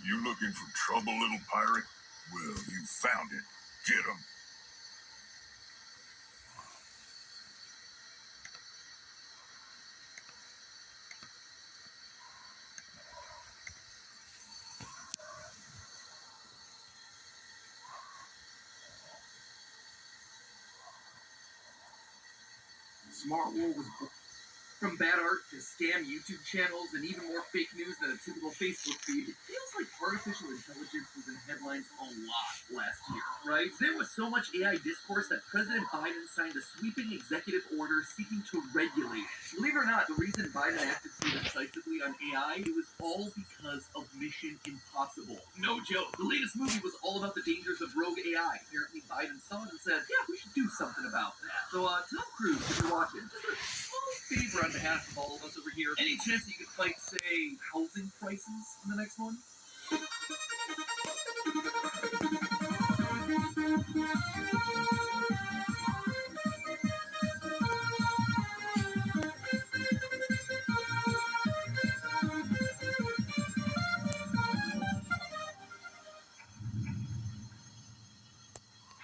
You looking for trouble, little pirate? Well, you found it. Get him. Smart World was born. From bad art to scam YouTube channels and even more fake news than a typical Facebook feed, it feels like artificial intelligence was in headlines a lot last year, right? There was so much AI discourse that President Biden signed a sweeping executive order seeking to regulate it. Believe it or not, the reason Biden acted so decisively on AI, it was all because of Mission Impossible. No joke. The latest movie was all about the dangers of rogue AI. Apparently Biden saw it and said, yeah, we should do something about that. So, Tom Cruise, if you're watching, just a small favor on behalf of all of us over here. Any chance that you could fight, say, housing prices in the next one?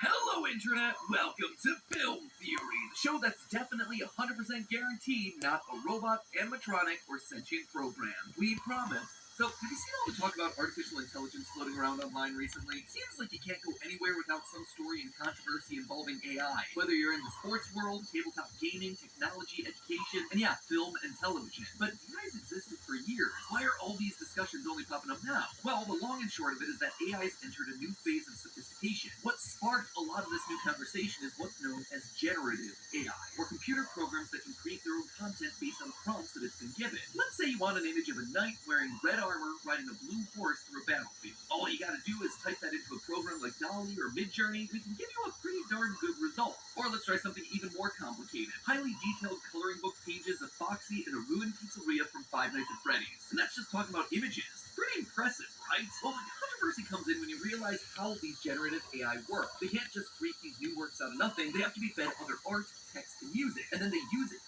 Hello, Internet! Welcome to Film Theory, the show that's definitely 100% guaranteed not a robot, animatronic, or sentient program. We promise. So, have you seen all the talk about artificial intelligence floating around online recently? It seems like you can't go anywhere without some story and controversy involving AI. Whether you're in the sports world, tabletop gaming, technology, education, and yeah, film and television. But AI's existed for years. Why are all these discussions only popping up now? Well, the long and short of it is that AI has entered a new phase of sophistication. What sparked a lot of this new conversation is what's known as generative AI, or computer programs that can create their own content based on prompts that it's been given. Let's say you want an image of a knight wearing red armor riding a blue horse through a battlefield. All you gotta do is type that into a program like DALL-E or Midjourney, and it can give you a pretty darn good result. Or let's try something even more complicated. Highly detailed coloring book pages of Foxy in a ruined pizzeria from Five Nights at Freddy's. And that's just talking about images. Pretty impressive, right? Well, the controversy comes in when you realize how these generative AI work. They can't just create these new works out of nothing. They have to be fed other art, text, and music. And then they use it.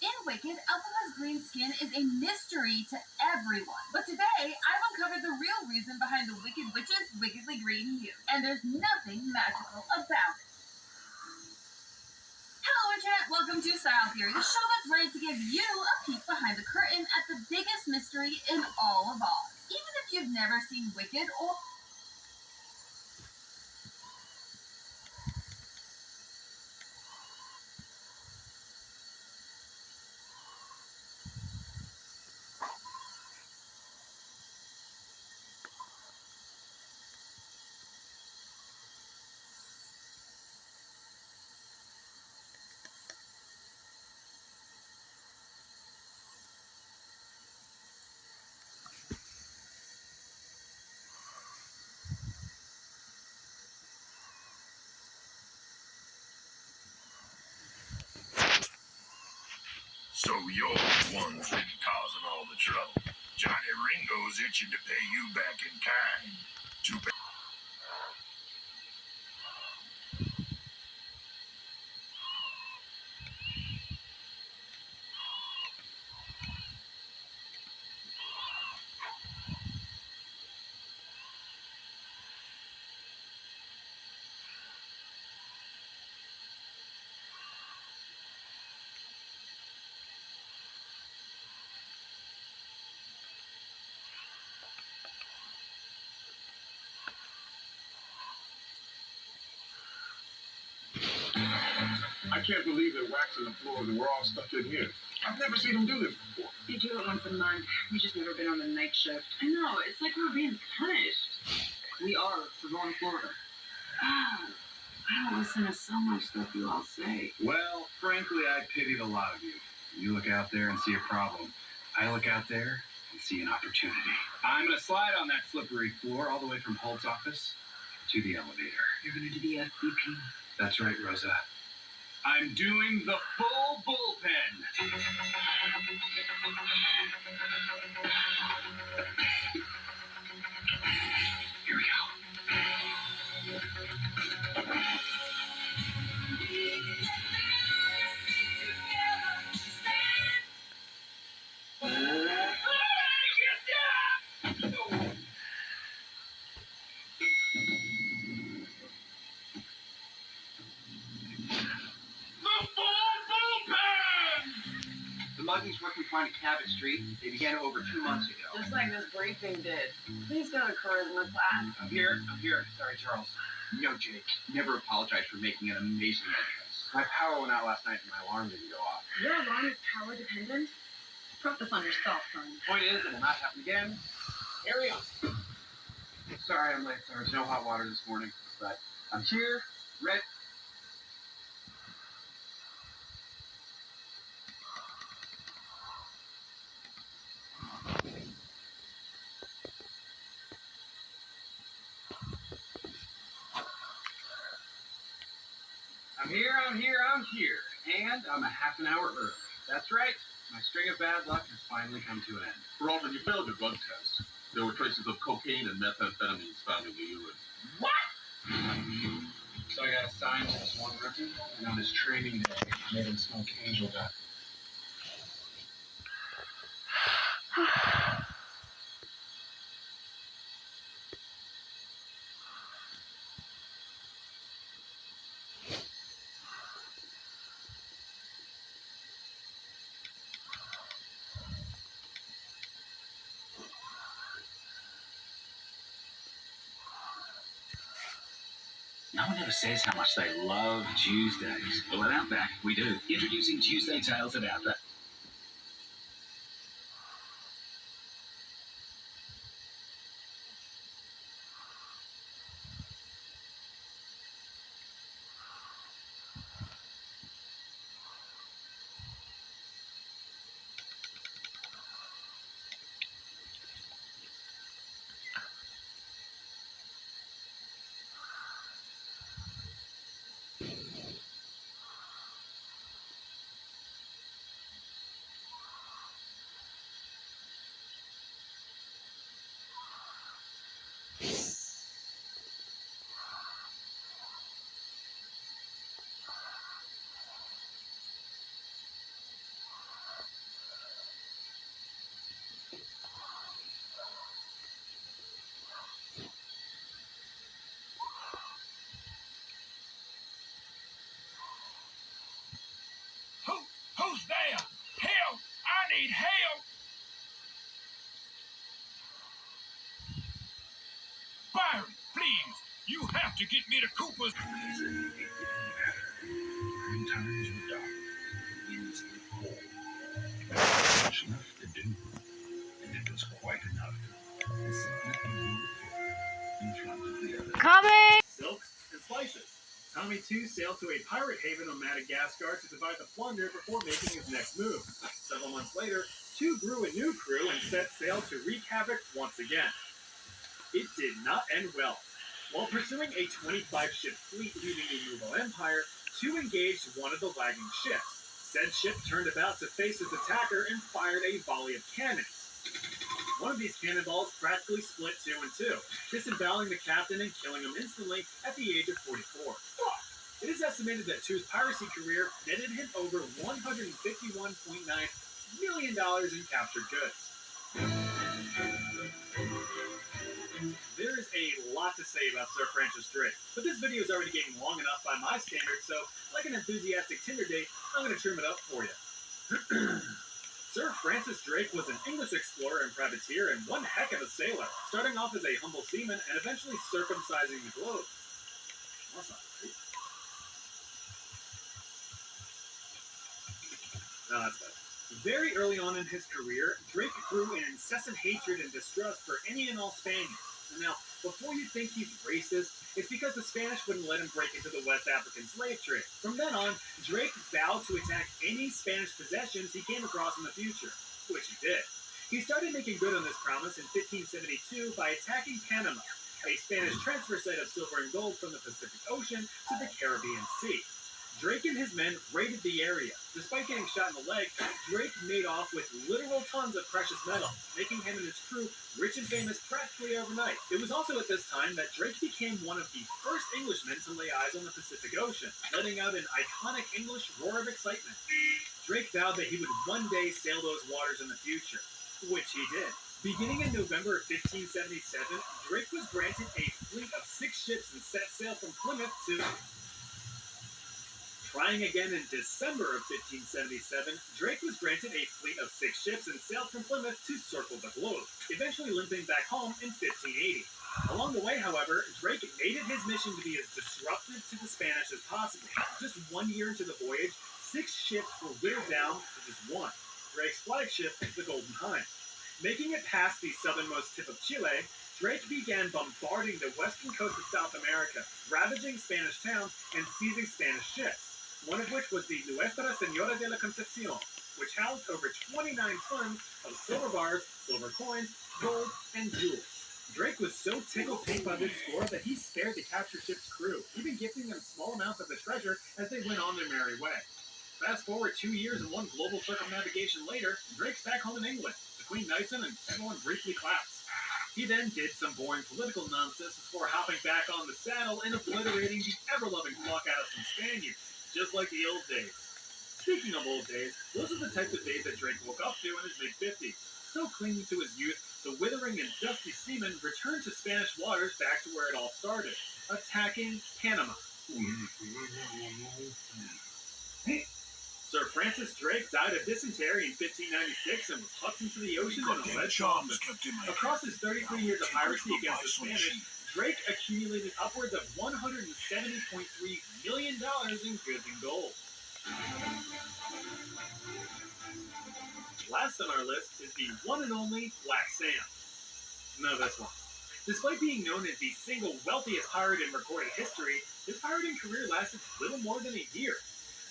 In Wicked, Elphaba's green skin is a mystery to everyone. But today, I've uncovered the real reason behind the Wicked Witch's wickedly green hue. And there's nothing magical about it. Hello, Internet! Welcome to Style Theory, the show that's ready to give you a peek behind the curtain at the biggest mystery in all of Oz. Even if you've never seen Wicked or... So you're the one's been causing all the trouble. Johnny Ringo's itching to pay you back in kind. Too bad. I can't believe they're waxing the floors and we're all stuck in here. I've never seen them do this before. They do it once a month. We just never been on the night shift. I know. It's like we're being punished. We are. We're going to Florida. I don't listen to so much stuff you all say. Well, frankly, I pity the lot of you. You look out there and see a problem. I look out there and see an opportunity. I'm going to slide on that slippery floor all the way from Holt's office to the elevator. You're going to do the FBP. That's right, Rosa. I'm doing the full bullpen. Here we go. logging's working fine at Cabot Street. They began over 2 months ago. Just like this briefing did. Please go to charisma class. I'm here. Sorry, Charles. No, Jake. Never apologize for making an amazing entrance. My power went out last night and my alarm didn't go off. Your alarm is power dependent? Prop this on yourself, son. Point is, it will not happen again. Carry on. Sorry I'm late. There was no hot water this morning, but I'm here, ready. I'm here, and I'm a half an hour early. That's right, my string of bad luck has finally come to an end. Roman, you failed your drug test. There were traces of cocaine and methamphetamines found in your urine. So I got assigned to this one rookie, and on his training day, I made him smoke angel dust. No one ever says how much they love Tuesdays. Well, at Outback, we do. Introducing Tuesday Tales at Outback. Who's there? Help! I need help! Byron, please! You have to get me to Cooper's. Spring times were dark, winds were cold. Much left to do, and it was quite enough. To simply move in front of the other. Coming! Silks and spices. Tommy 2 sailed to a pirate haven on Madagascar to divide the plunder before making his next move. Several months later, 2 grew a new crew and set sail to wreak havoc once again. It did not end well. While pursuing a 25-ship fleet leaving the Mughal Empire, 2 engaged one of the lagging ships. Said ship turned about to face its attacker and fired a volley of cannons. One of these cannonballs practically split 2 in 2, disemboweling the captain and killing him instantly at the age of 44. It is estimated that 2's piracy career netted him over $151.9 million in captured goods. There is a lot to say about Sir Francis Drake, but this video is already getting long enough by my standards, so like an enthusiastic Tinder date, I'm going to trim it up for you. Sir Francis Drake was an English explorer and privateer and one heck of a sailor, starting off as a humble seaman and eventually circumcising the globe. That's not right. No, that's better. Very early on in his career, Drake grew an incessant hatred and distrust for any and all Spaniards. And now, before you think he's racist, it's because the Spanish wouldn't let him break into the West African slave trade. From then on, Drake vowed to attack any Spanish possessions he came across in the future, which he did. He started making good on this promise in 1572 by attacking Panama, a Spanish transfer site of silver and gold from the Pacific Ocean to the Caribbean Sea. Drake and his men raided the area. Despite getting shot in the leg, Drake made off with literal tons of precious metal, making him and his crew rich and famous practically overnight. It was also at this time that Drake became one of the first Englishmen to lay eyes on the Pacific Ocean, letting out an iconic English roar of excitement. Drake vowed that he would one day sail those waters in the future, which he did. Beginning in November of 1577, Drake was granted a fleet of 6 ships and set sail from Plymouth to Trying again in December of 1577, Drake was granted a fleet of 6 ships and sailed from Plymouth to circle the globe, eventually limping back home in 1580. Along the way, however, Drake made it his mission to be as disruptive to the Spanish as possible. Just 1 year into the voyage, 6 ships were whittled down to just 1. Drake's flagship, the Golden Hind. Making it past the southernmost tip of Chile, Drake began bombarding the western coast of South America, ravaging Spanish towns and seizing Spanish ships, one of which was the Nuestra Senora de la Concepcion, which housed over 29 tons of silver bars, silver coins, gold, and jewels. Drake was so tickled pink by this score that he spared the captured ship's crew, even gifting them small amounts of the treasure as they went on their merry way. Fast forward 2 years and 1 global circumnavigation later, Drake's back home in England. The Queen knights him and everyone briefly claps. He then did some boring political nonsense before hopping back on the saddle and obliterating the ever-loving flock out of some Spaniards, just like the old days. Speaking of old days, those are the types of days that Drake woke up to in his mid-50s. Still clinging to his youth, the withering and dusty seaman returned to Spanish waters back to where it all started, attacking Panama. Sir Francis Drake died of dysentery in 1596 and was hucked into the ocean in a lead coffin. Across his 33 years of piracy against the Spanish, Drake accumulated upwards of $170.3 million in goods and gold. Last on our list is the one and only Black Sam. No, this one. Despite being known as the single wealthiest pirate in recorded history, his pirating career lasted little more than a year.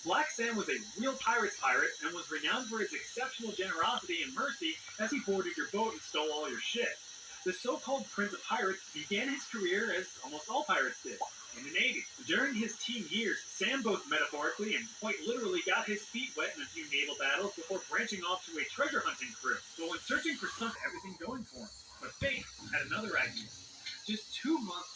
Black Sam was a real pirate's pirate and was renowned for his exceptional generosity and mercy as he boarded your boat and stole all your shit. The so-called Prince of Pirates began his career as almost all pirates did, in the Navy. During his teen years, Sam both metaphorically and quite literally got his feet wet in a few naval battles before branching off to a treasure hunting crew. But when searching for something, everything going for him. But fate had another idea. Just 2 months.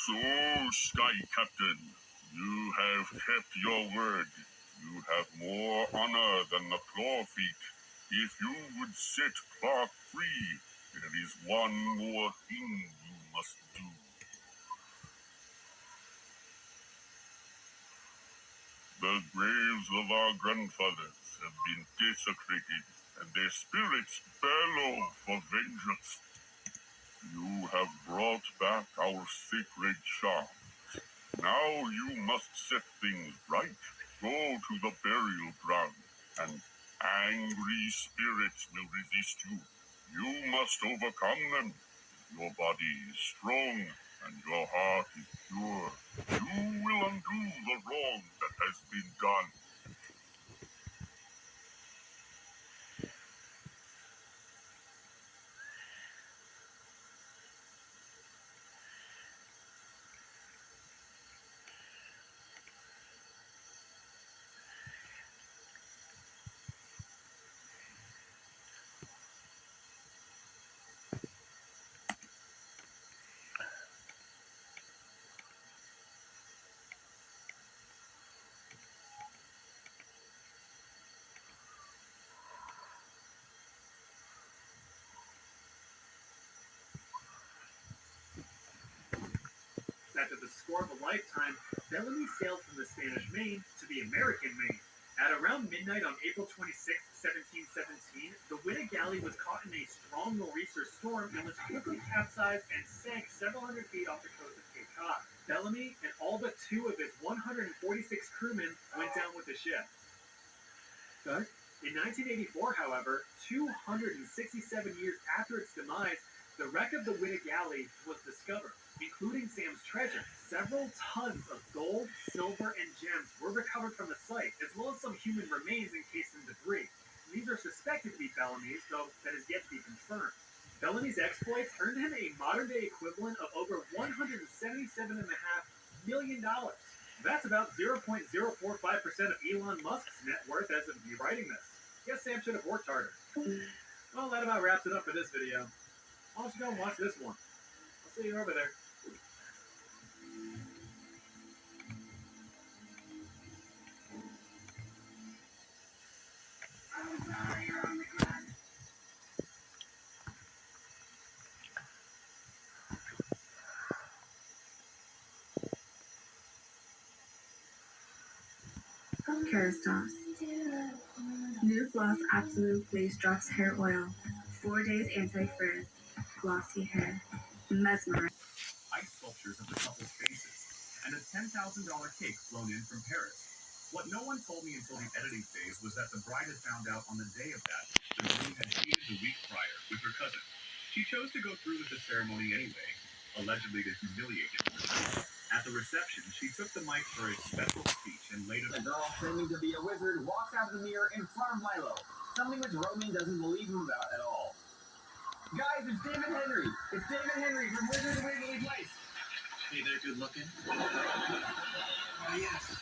So, Sky Captain, you have kept your word. You have more honor than the Clawfeet. If you would set Clark free, there is one more thing you must do. The graves of our grandfathers have been desecrated, and their spirits bellow for vengeance. You have brought back our sacred charm. Now you must set things right. Go to the burial ground, and angry spirits will resist you. You must overcome them. Your body is strong, and your heart is pure. You will undo the wrong that has been done. After the score of a lifetime, Bellamy sailed from the Spanish Main to the American Main. At around midnight on April 26, 1717, the Wittig galley was caught in a strong nor'easter storm and was quickly capsized and sank several hundred feet off the coast of Cape Cod. Bellamy and all but 2 of his 146 crewmen went down with the ship. But in 1984, however, 267 years after its demise, the wreck of the Wittig Galley was discovered, including Sam's treasure. Several tons of gold, silver, and gems were recovered from the site, as well as some human remains encased in debris. These are suspected to be Bellamy's, though that is yet to be confirmed. Bellamy's exploits earned him a modern-day equivalent of over $177.5 million. That's about 0.045% of Elon Musk's net worth as of me writing this. Guess Sam should have worked harder. Well, that about wraps it up for this video. Why don't you go and watch this one? I'll see you over there. Kerastase. New Floss Absolute Face Drops Hair Oil. 4 days anti-frizz. Glossy hair. Mesmerize. Ice sculptures of the couple's faces, and a $10,000 cake flown in from Paris. What no one told me until the editing phase was that the bride had found out on the day of that the groom had cheated the week prior with her cousin. She chose to go through with the ceremony anyway, allegedly to humiliate him. At the reception, she took the mic for a special speech and laid it. A girl claiming to be a wizard walks out of the mirror in front of Milo, something which Roman doesn't believe him about at all. Guys, it's David Henry! It's David Henry from Wizard of Waverly Place! Hey there, good looking. Oh, yes.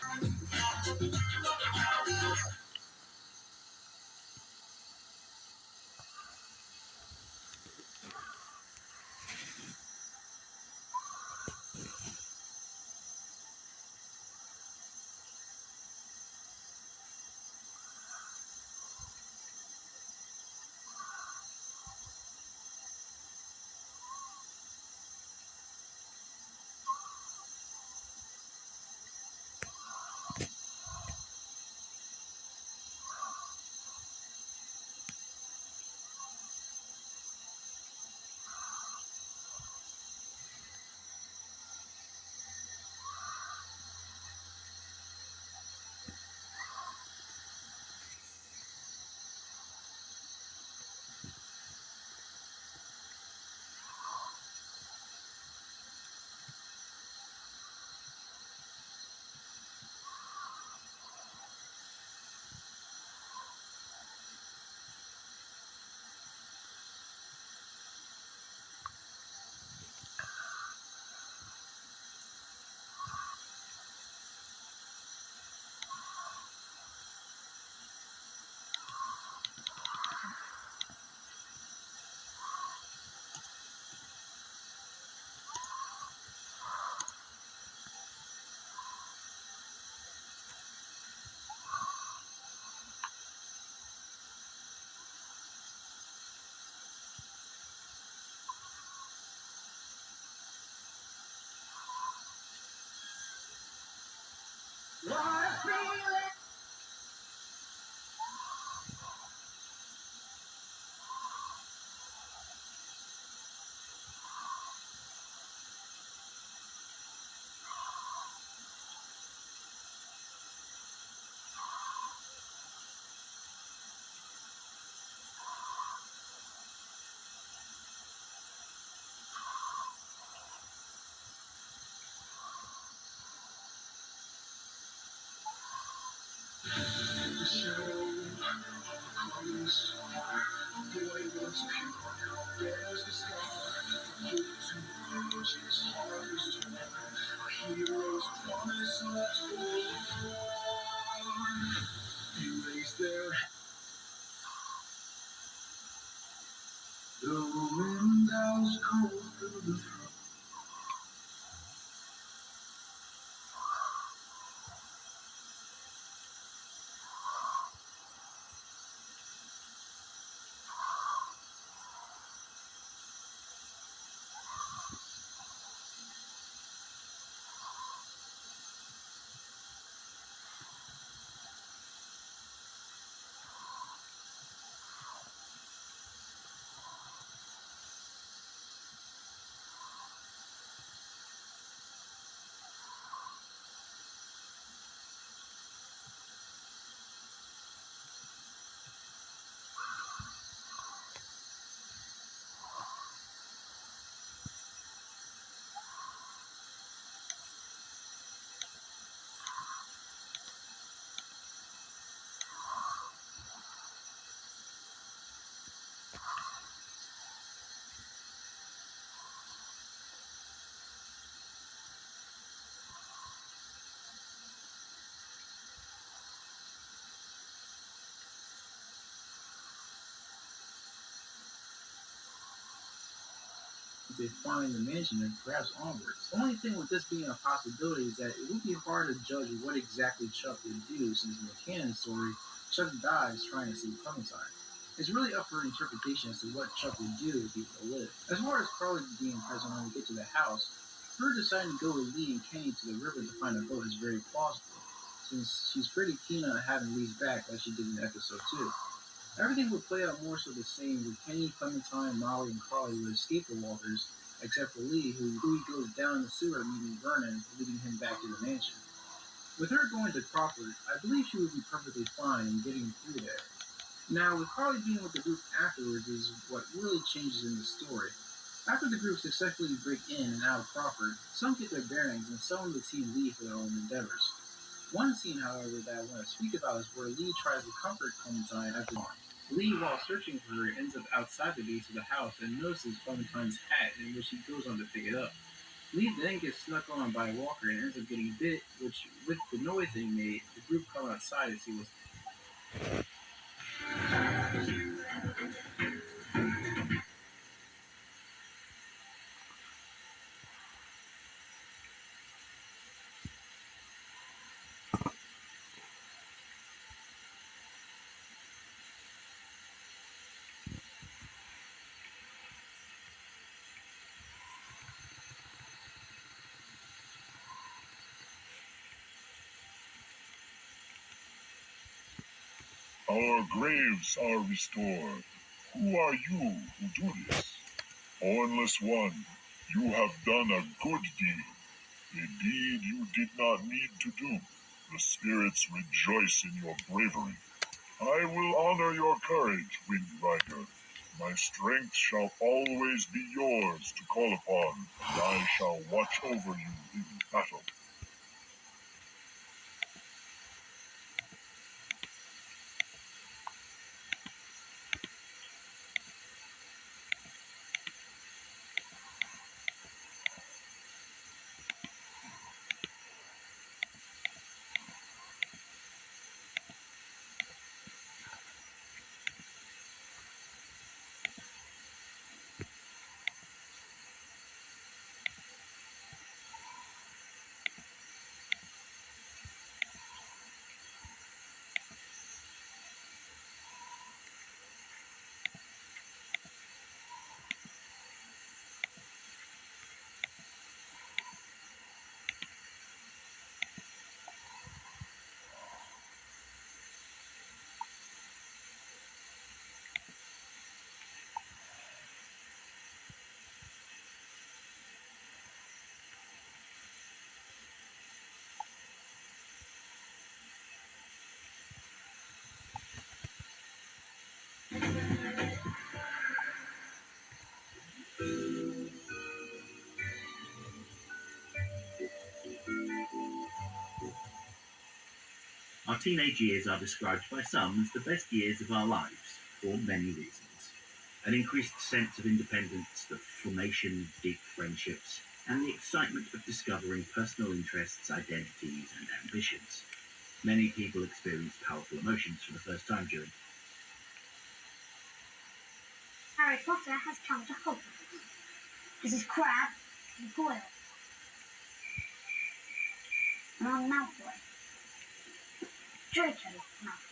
they find the mansion and perhaps onwards. The only thing with this being a possibility is that it would be hard to judge what exactly Chuck would do, since in the canon story, Chuck dies trying to save Clementine. It's really up for interpretation as to what Chuck would do if he were to live. As far as Carly being present when we get to the house, her deciding to go with Lee and Kenny to the river to find a boat is very plausible, since she's pretty keen on having Lee's back like she did in episode 2. Everything would play out more so the same, with Kenny, Clementine, Molly, and Carly would escape the walkers, except for Lee, who he goes down in the sewer meeting Vernon, leading him back to the mansion. With her going to Crawford, I believe she would be perfectly fine in getting through there. Now, with Carly being with the group afterwards is what really changes in the story. After the group successfully break in and out of Crawford, some get their bearings and some of the team leave for their own endeavors. One scene, however, that I want to speak about is where Lee tries to comfort Clementine after dawn. Lee, while searching for her, ends up outside the base of the house and notices Clementine's hat, in which he goes on to pick it up. Lee then gets snuck on by a walker and ends up getting bit, which, with the noise they made, the group come outside to see what's. Our graves are restored. Who are you who do this? Hornless one, you have done a good deed. A deed you did not need to do. The spirits rejoice in your bravery. I will honor your courage, Wind Rider. My strength shall always be yours to call upon, and I shall watch over you in battle. Our teenage years are described by some as the best years of our lives, for many reasons. An increased sense of independence, the formation of deep friendships, and the excitement of discovering personal interests, identities, and ambitions. Many people experience powerful emotions for the first time during. Harry Potter has come to Hogwarts. This is Crabbe and Goyle. And I'm Malfoy. Draco Malfoy.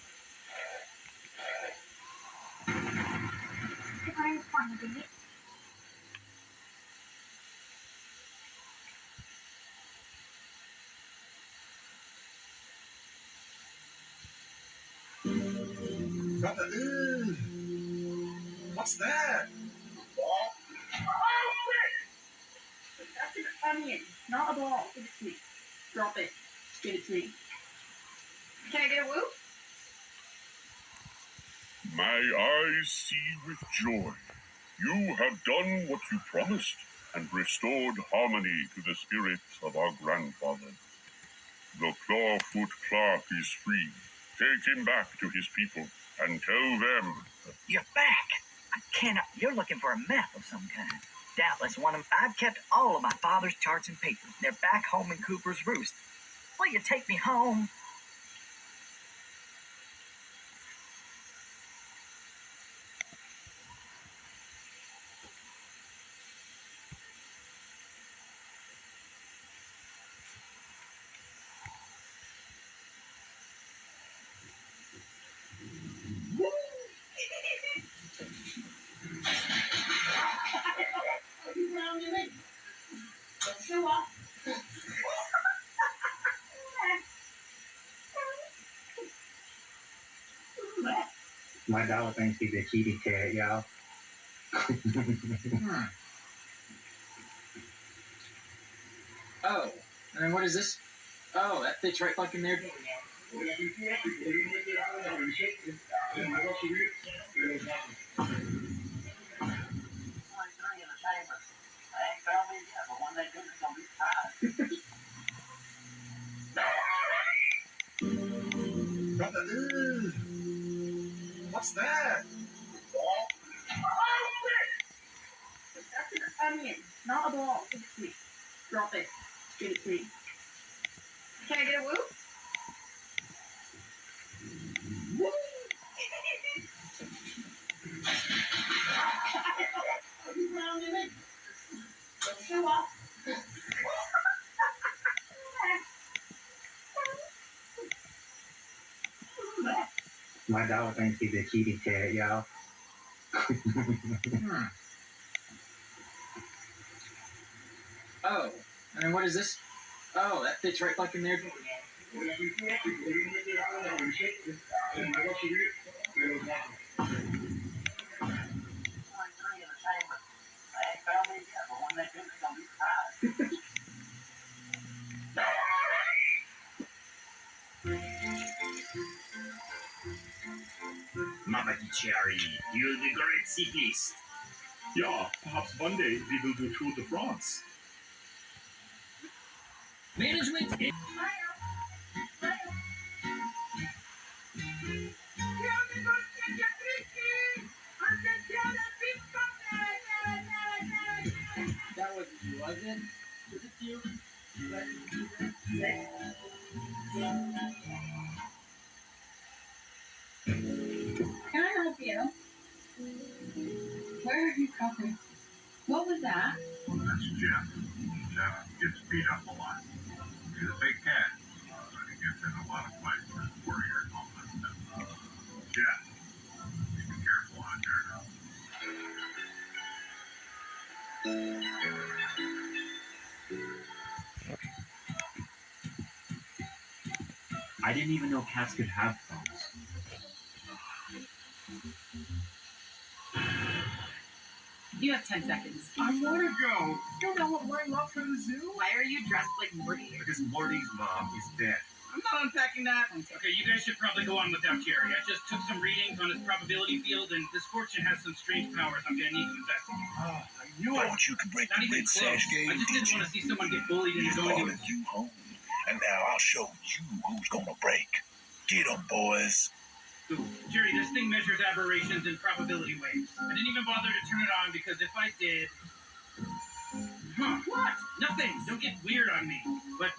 If I'm finding it. What's that? Oh, that's an onion, not a ball. Give it to me. Drop it. Give it to me. Can I get a whoop? My eyes see with joy. You have done what you promised and restored harmony to the spirits of our grandfathers. The Clawfoot Clark is free. Take him back to his people and tell them. You're back. I cannot. You're looking for a map of some kind. Doubtless one of them. I've kept all of my father's charts and papers. They're back home in Cooper's Roost. Will you take me home? My dollar thinks he's a kitty cat, y'all. Oh, and what is this? Oh, that fits right fucking there. What's that? That's an onion, not a ball. Give it to me. Drop it. Give it to me. Can I get a whoop? Woo! Are you rounding it? Show off. My dog thinks he's a kitty cat, y'all. Oh, and what is this? Oh, that fits right fucking there. Mama Cherry, you're the great cyclist. Yeah, perhaps one day we will do Tour de France. Management. That wasn't you, was it? Was it you? Can I help you? Where are you going? What was that? That's Jeff. Jeff gets beat up a lot. He's a big cat, but he gets in a lot of fights with warriors and all that stuff. Jeff, be careful out there now. I didn't even know cats could have phones. You have 10 seconds. I want to go. You know what line up for the zoo? Why are you dressed like Morty? Because Morty's mom is dead. I'm not unpacking that. Okay, you guys should probably go on without Jerry. I just took some readings on his probability field, and this fortune has some strange powers I'm gonna need to investigate. Oh, I knew it. You can break Not even close. I just didn't want to see someone get bullied into going to it. you home. And now I'll show you who's gonna break. Get 'em, boys. Ooh, Jerry, this thing measures aberrations in probability waves. I didn't even bother to turn it on because if I did... Huh, what? Nothing. Don't get weird on me. But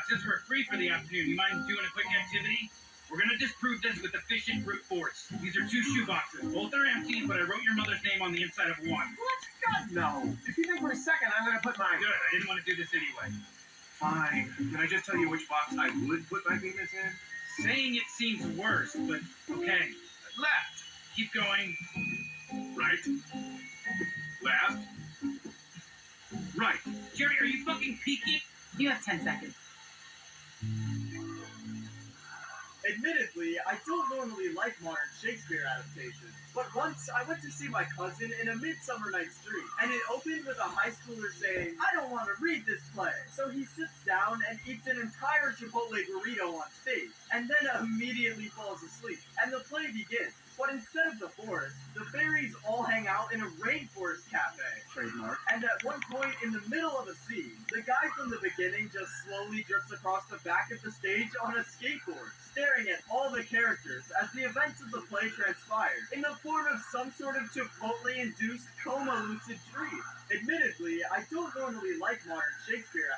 since we're free for the afternoon, you mind doing a quick activity? We're going to disprove this with efficient brute force. These are 2 shoe boxes. Both are empty, but I wrote your mother's name on the inside of one. What? God, no. If you think for a second, I'm going to put mine. Good. I didn't want to do this anyway. Fine. Can I just tell you which box I would put my penis in? Saying it seems worse, but okay. Left. Keep going. Right. Left. Right. Jerry, are you fucking peeking? You have 10 seconds. Admittedly, I don't normally like modern Shakespeare adaptations, but once I went to see my cousin in A Midsummer Night's Dream, and it opened with a high schooler saying, "I don't want to read this play." So he sits down and eats an entire Chipotle burrito on stage, and then immediately falls asleep, and the play begins. But instead of the forest, the fairies all hang out in a rainforest cafe. Trademark. And at one point in the middle of a scene, the guy from the beginning just slowly drifts across the back of the stage on a skateboard, staring at all the characters as the events of the play transpire, in the form of some sort of Chipotle-induced coma-lucid dream. Admittedly, I don't normally like modern Shakespeare.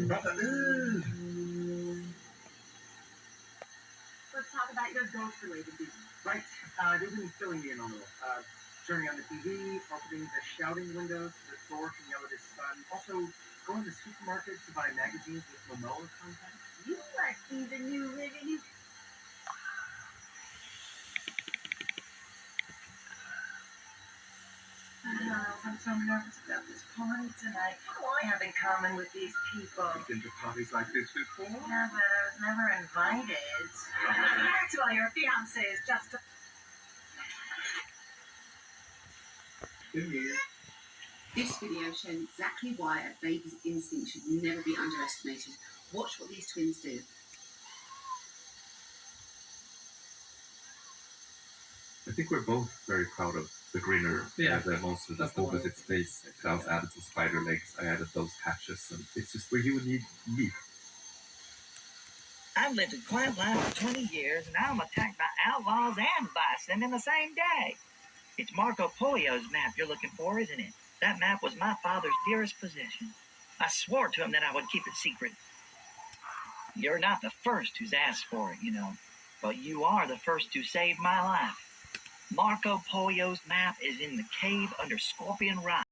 Let's talk about your ghost-related business. Right. They've been filling me in on it. Turning on the TV, opening the shouting windows so the store can yell at his son. Also, going to supermarkets to buy magazines with Momoa content. You must be the new living. I'm so nervous about this party tonight. What do I have in common with these people? You've been to parties like this before? Yeah, but I was never invited. That's why your fiance is just a... This video shows exactly why a baby's instinct should never be underestimated. Watch what these twins do. I think we're both very proud of the Greener. Yeah. The monster that opens its face. Klaus added some spider legs. I added those hatches, and it's just where you would need meat. I've lived a quiet life for 20 years, and I'm attacked by outlaws and bison in the same day. It's Marco Polio's map you're looking for, isn't it? That map was my father's dearest possession. I swore to him that I would keep it secret. You're not the first who's asked for it, you know, but you are the first to save my life. Marco Polio's map is in the cave under Scorpion Rock.